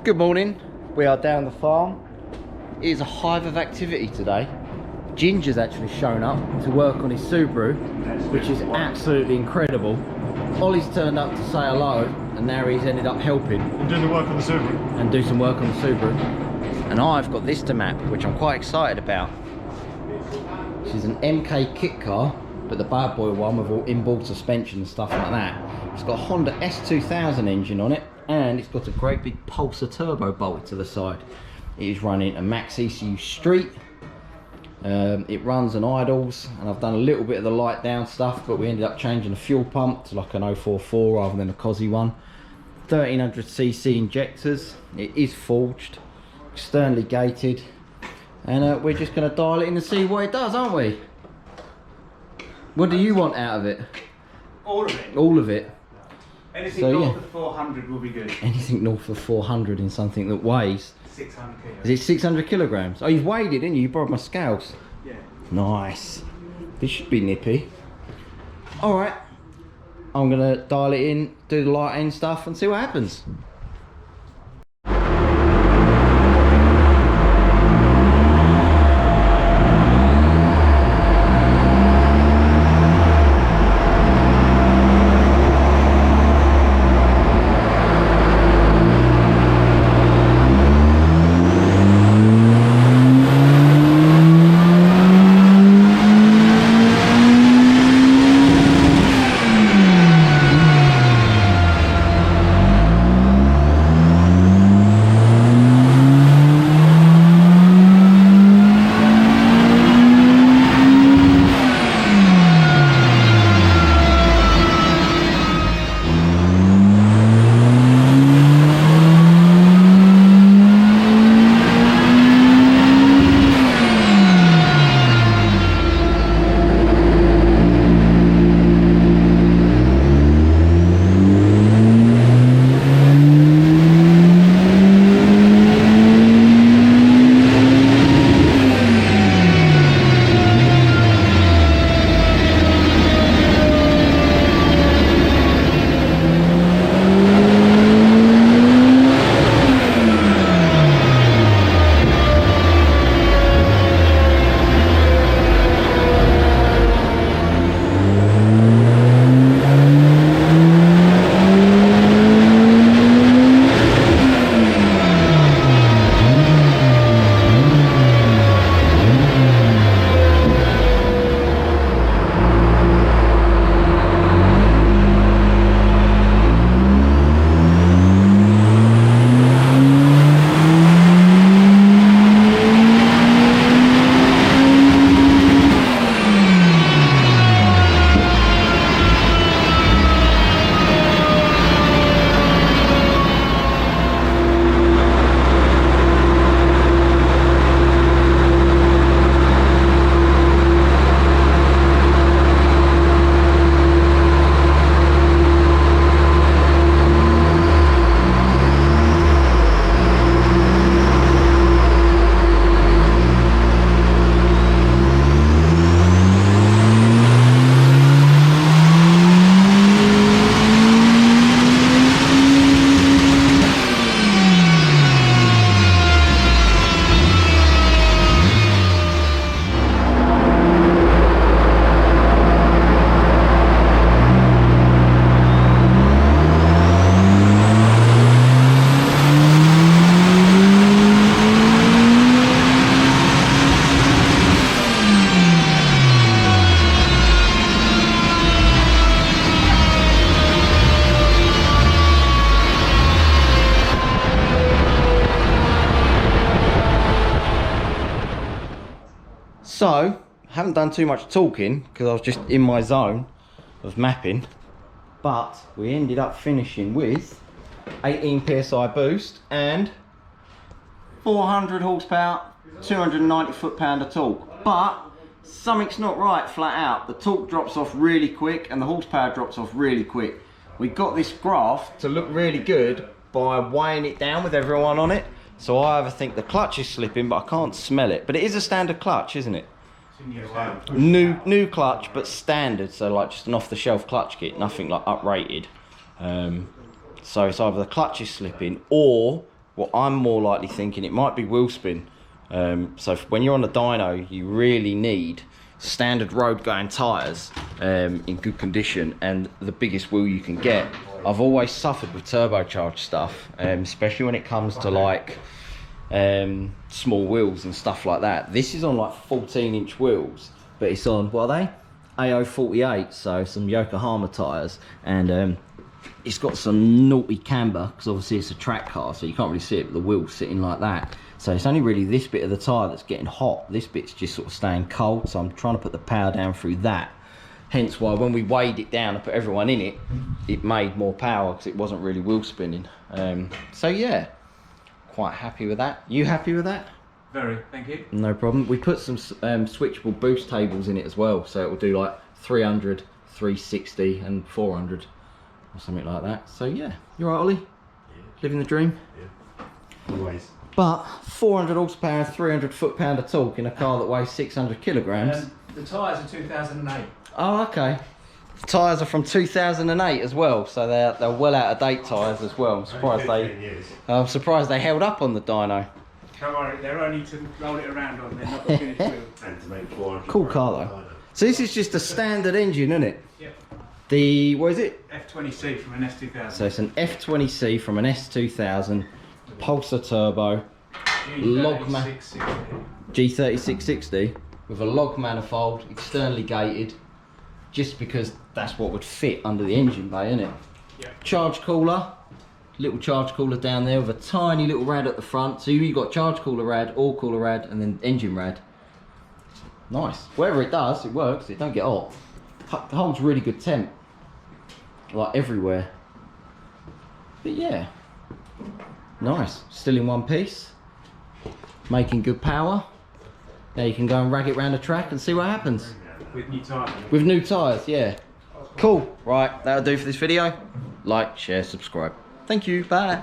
Good morning, we are down the farm. It is a hive of activity today. Ginger's actually shown up to work on his Subaru, which is absolutely incredible. Ollie's turned up to say hello, and now he's ended up helping. And do the work on the Subaru. And do some work on the Subaru. And I've got this to map, which I'm quite excited about. This is an MK kit car, but the bad boy one with all inboard suspension and stuff like that. It's got a Honda S2000 engine on it, and it's got a great big Pulsar turbo bolt to the side. It is running a max ECU street. It runs and idles, and I've done a little bit of the light down stuff, but we ended up changing the fuel pump to like an 044 rather than a COSI one. 1300cc injectors. It is forged, externally gated, and we're just going to dial it in and see what it does, aren't we? What do you want out of it? All of it. All of it. Anything So, north yeah. of 400 will be good. Anything north of 400 in something that weighs. 600 kilos. Is it 600 kilograms? Oh, you've weighed it, didn't you? You borrowed my scales. Yeah. Nice. This should be nippy. Alright. I'm going to dial it in, do the light end stuff, and see what happens. So, haven't done too much talking because I was just in my zone of mapping, but we ended up finishing with 18 psi boost and 400 horsepower, 290 foot-pound of torque. But something's not right flat out. The torque drops off really quick and the horsepower drops off really quick. We got this graph to look really good by weighing it down with everyone on it. So I either think the clutch is slipping, but I can't smell it. But it is a standard clutch, isn't it? New clutch, but standard. So like just an off-the-shelf clutch kit, nothing like uprated. So it's either the clutch is slipping or what I'm more likely thinking, it might be wheel spin. So when you're on the dyno, you really need standard road going tyres in good condition and the biggest wheel you can get. I've always suffered with turbocharged stuff, especially when it comes to like small wheels and stuff like that. This is on like 14-inch wheels, but it's on, what are they? AO48, so some Yokohama tyres, and it's got some naughty camber because obviously it's a track car, so you can't really see it, but the wheel's sitting like that. So it's only really this bit of the tyre that's getting hot. This bit's just sort of staying cold, so I'm trying to put the power down through that. Hence why when we weighed it down and put everyone in it, it made more power because it wasn't really wheel spinning. So yeah, quite happy with that. You happy with that? Very, thank you. No problem. We put some switchable boost tables in it as well, so it will do like 300, 360 and 400 or something like that. So yeah, you alright, Ollie? Yeah. Living the dream? Yeah. Always. But 400 horsepower and 300 foot-pound of torque in a car that weighs 600 kilograms. The tyres are 2008. Oh, okay. The tyres are from 2008 as well, so they're well out of date tyres as well. I'm surprised they held up on the dyno. Don't worry, they're only to roll it around on, they're not the finished wheel. And to make 400. Cool car though. So this is just a standard engine, isn't it? Yep. The, what is it? F20C from an S2000. So it's an F20C from an S2000, Pulsar turbo, G3660 with a log manifold, externally gated, just because that's what would fit under the engine bay, isn't it? Yep. Charge cooler, little charge cooler down there with a tiny little rad at the front. So you've got charge cooler rad, all cooler rad, and then engine rad. Nice. Whatever it does, it works. It don't get hot. It holds really good temp, like everywhere. But yeah, nice. Still in one piece, making good power. Now you can go and rag it around the track and see what happens. With new tyres. With new tyres, yeah. Cool. Right, that'll do for this video. Like, share, subscribe. Thank you. Bye.